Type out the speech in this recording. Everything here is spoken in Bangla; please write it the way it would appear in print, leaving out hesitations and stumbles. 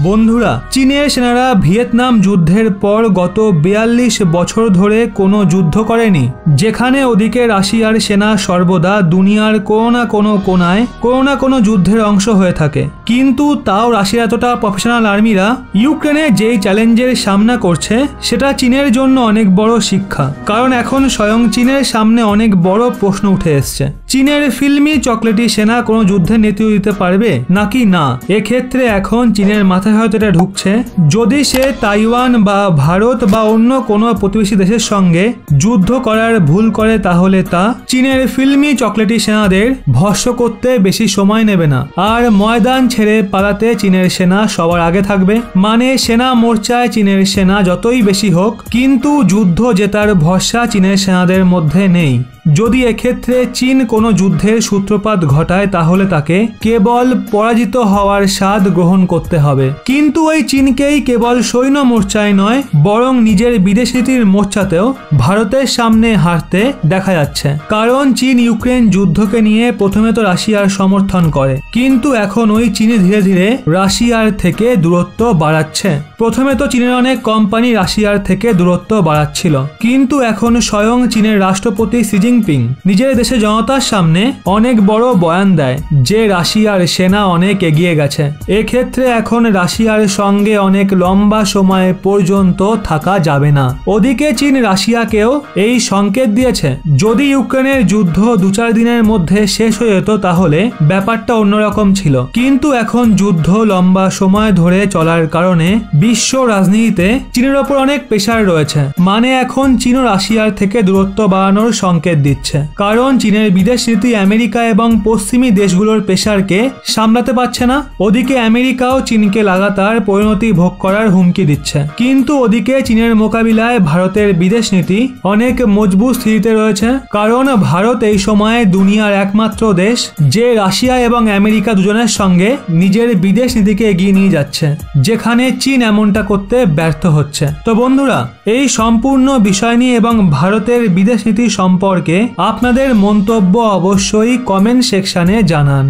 বন্ধুরা, চীনের সেনারা ভিয়েতনাম যুদ্ধের পর গত 42 বছর ধরে কোনো যুদ্ধ করেনি, যেখানে ওদিকে রাশিয়ার সেনা সর্বদা দুনিয়ার কোনো না কোনো কোনায় কোনো না কোনো যুদ্ধের অংশ হয়ে থাকে। কিন্তু তাও রাশিয়ার এতটা প্রফেশনাল আর্মিরা ইউক্রেনে যেই চ্যালেঞ্জের সামনা করছে সেটা চীনের জন্য অনেক বড় শিক্ষা। কারণ এখন স্বয়ং চীনের সামনে অনেক বড় প্রশ্ন উঠে এসছে, চীনের ফিল্মি চকলেটি সেনা কোনো যুদ্ধের নেতৃত্ব দিতে পারবে নাকি না। এক্ষেত্রে এখন চীনের মাথায় হয়তো এটা ঢুকছে, যদি সে তাইওয়ান বা ভারত বা অন্য কোনো প্রতিবেশী দেশের সঙ্গে যুদ্ধ করার ভুল করে তাহলে তা চীনের ফিল্মি চকলেটি সেনাদের ভস্ম করতে বেশি সময় নেবে না, আর ময়দান ছেড়ে পালাতে চীনের সেনা সবার আগে থাকবে। মানে সেনা মোর্চায় চীনের সেনা যতই বেশি হোক, কিন্তু যুদ্ধ জেতার ভরসা চীনের সেনাদের মধ্যে নেই। যদি এক্ষেত্রে চীন কোনো যুদ্ধের সূত্রপাত ঘটায় তাহলে তাকে কেবল পরাজিত হওয়ার স্বাদ গ্রহণ করতে হবে। কিন্তু ওই চীনকেই কেবল সৈন্য মোর্চায় নয়, বরং নিজের বিদেশ নীতির মোর্চাতেও ভারতের সামনে হারতে দেখা যাচ্ছে। কারণ চীন ইউক্রেন যুদ্ধকে নিয়ে প্রথমে তো রাশিয়ার সমর্থন করে, কিন্তু এখন ওই চীন ধীরে ধীরে রাশিয়ার থেকে দূরত্ব বাড়াচ্ছে। প্রথমে তো চীনের অনেক কোম্পানি রাশিয়ার থেকে দূরত্ব বাড়াচ্ছিল, কিন্তু এখন স্বয়ং চীনের রাষ্ট্রপতি শি জিনপিং নিজের দেশে জনতার সামনে অনেক বড় বয়ান দেয় যে রাশিয়ার সেনা অনেক এগিয়ে গেছে। এক্ষেত্রে এখন রাশিয়ার সঙ্গে অনেক লম্বা সময় পর্যন্ত থাকা যাবে না। ওদিকে চীন রাশিয়াকেও এই সংকেত দিয়েছে, যদি ইউক্রেনের যুদ্ধ 2-4 দিনের মধ্যে শেষ হয়ে যেত তাহলে ব্যাপারটা অন্যরকম ছিল। কিন্তু এখন যুদ্ধ লম্বা সময় ধরে চলার কারণে বিশ্ব রাজনীতিতে চীনের ওপর অনেক প্রেসার রয়েছে। মানে এখন চীন ও রাশিয়ার থেকে দূরত্ব বাড়ানোর সংকেত দিচ্ছে, কারণ চীনের বিদেশ নীতি আমেরিকা এবং পশ্চিমী দেশগুলোর প্রেসারকে সামলাতে পারছে না। ওদিকে আমেরিকাও চীনকে লাগাতার পরিণতি ভোগ করার হুমকি দিচ্ছে, কিন্তু ওদিকে চীনের মোকাবিলায় ভারতের বিদেশ নীতি অনেক মজবুত স্থিতিতে রয়েছে। কারণ ভারত এই সময়ে দুনিয়ার একমাত্র দেশ যে রাশিয়া এবং আমেরিকা দুজনের সঙ্গে নিজের বিদেশ নীতিকে এগিয়ে নিয়ে যাচ্ছে, যেখানে চীন এমনটা করতে ব্যর্থ হচ্ছে। তো বন্ধুরা, এই সম্পূর্ণ বিষয় নিয়ে এবং ভারতের বিদেশ নীতি সম্পর্কে আপনাদের মন্তব্য অবশ্যই কমেন্ট সেকশনে জানান।